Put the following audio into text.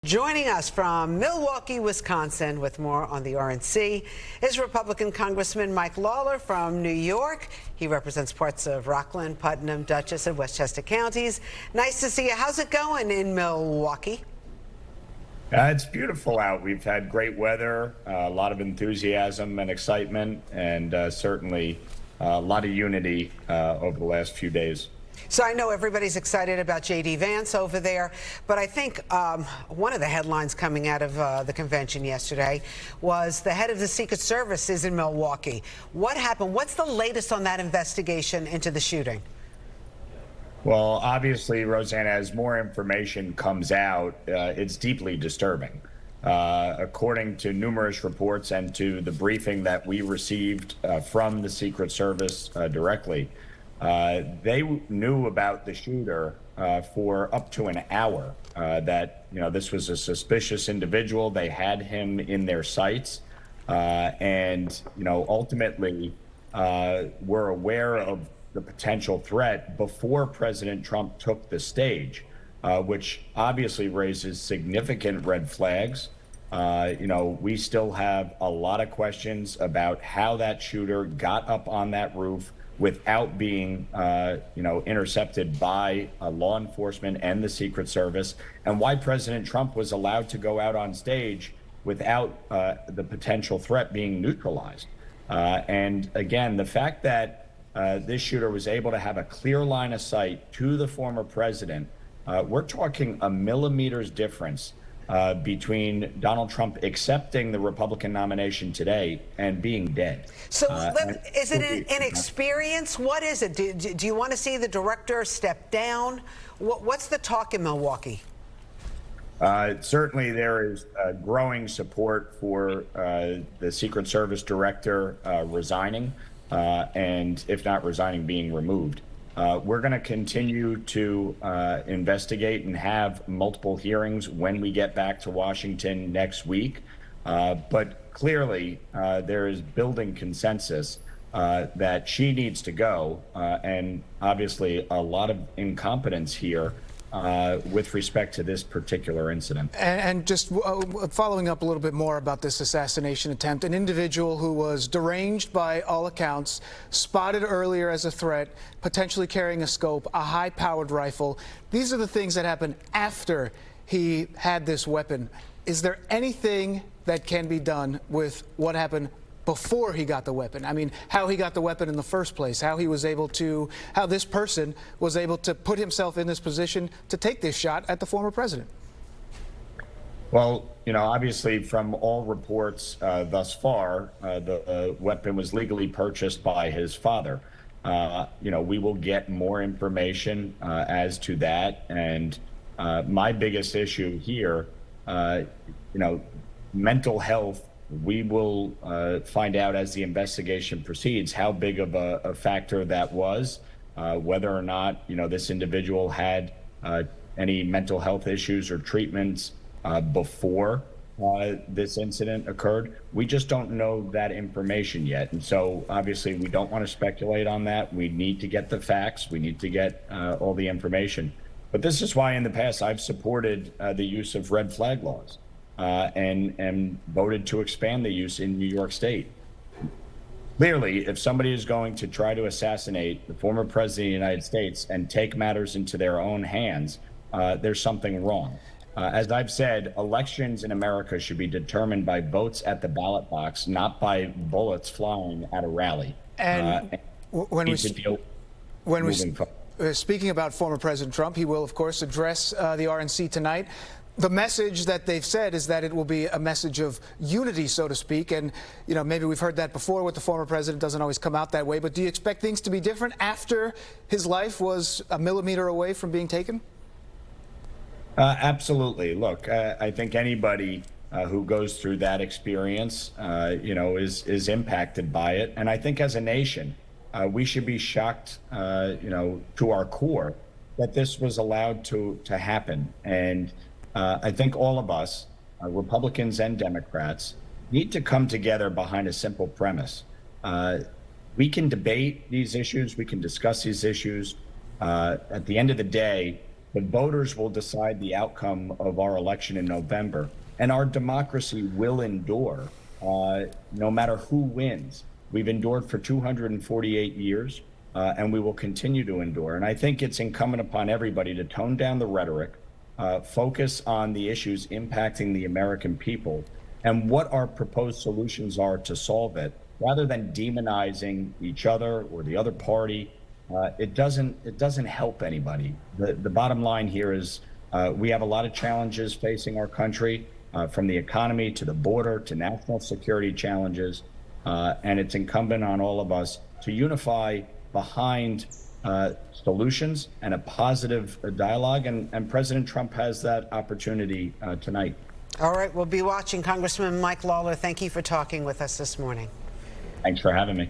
Joining us from Milwaukee, Wisconsin, with more on the RNC is Republican Congressman Mike Lawler from New York. He represents parts of Rockland, Putnam, Dutchess, and Westchester counties. Nice to see you. How's it going in Milwaukee? It's beautiful out. We've had great weather, a lot of enthusiasm and excitement, and certainly a lot of unity over the last few days. So I know everybody's excited about J.D. Vance over there, but I think one of the headlines coming out of the convention yesterday was the head of the Secret Service is in Milwaukee. What happened? What's the latest on that investigation into the shooting? Well, obviously, Rosanna, as more information comes out, it's deeply disturbing. According to numerous reports and to the briefing that we received from the Secret Service directly, they knew about the shooter for up to an hour, that, this was a suspicious individual. They had him in their sights, and, ultimately were aware of the potential threat before President Trump took the stage, which obviously raises significant red flags. We still have a lot of questions about how that shooter got up on that roof without being, intercepted by law enforcement and the Secret Service, and why President Trump was allowed to go out on stage without the potential threat being neutralized. And again, the fact that this shooter was able to have a clear line of sight to the former president, we're talking a millimeter's difference between Donald Trump accepting the Republican nomination today and being dead. So is it an experience? What is it? Do you want to see the director step down? What's the talk in Milwaukee? Certainly there is growing support for the Secret Service director resigning, and if not resigning, being removed. We're going to continue to investigate and have multiple hearings when we get back to Washington next week. But clearly, there is building consensus that she needs to go, and obviously a lot of incompetence here with respect to this particular incident. And just following up a little bit more about this assassination attempt, an individual who was deranged by all accounts, spotted earlier as a threat, potentially carrying a scope, a high-powered rifle. These are the things that happened after he had this weapon. Is there anything that can be done with what happened before he got the weapon? I mean, how he got the weapon in the first place, how this person was able to put himself in this position to take this shot at the former president? Well, obviously from all reports thus far, the weapon was legally purchased by his father. We will get more information as to that. And my biggest issue here, mental health. We will find out as the investigation proceeds how big of a factor that was, whether or not, this individual had any mental health issues or treatments before this incident occurred. We just don't know that information yet. And so obviously we don't want to speculate on that. We need to get the facts. We need to get all the information. But this is why in the past I've supported the use of red flag laws. And voted to expand the use in New York State. Clearly, if somebody is going to try to assassinate the former president of the United States and take matters into their own hands, there's something wrong. As I've said, elections in America should be determined by votes at the ballot box, not by bullets flying at a rally. And speaking about former President Trump, he will, of course, address the RNC tonight. The message that they've said is that it will be a message of unity, so to speak. And, maybe we've heard that before with the former president. Doesn't always come out that way. But do you expect things to be different after his life was a millimeter away from being taken? Absolutely. Look, I think anybody who goes through that experience, is impacted by it. And I think as a nation, we should be shocked, to our core that this was allowed to happen. And I think all of us, Republicans and Democrats, need to come together behind a simple premise. We can debate these issues. We can discuss these issues. At the end of the day, The voters will decide the outcome of our election in November, and our democracy will endure no matter who wins. We've endured for 248 years, and we will continue to endure. And I think it's incumbent upon everybody to tone down the rhetoric, focus on the issues impacting the American people and what our proposed solutions are to solve it, rather than demonizing each other or the other party. It doesn't help anybody. The bottom line here is we have a lot of challenges facing our country, from the economy to the border to national security challenges, and it's incumbent on all of us to unify behind solutions and a positive dialogue, and President Trump has that opportunity tonight. All right, we'll be watching. Congressman Mike Lawler, thank you for talking with us this morning. Thanks for having me.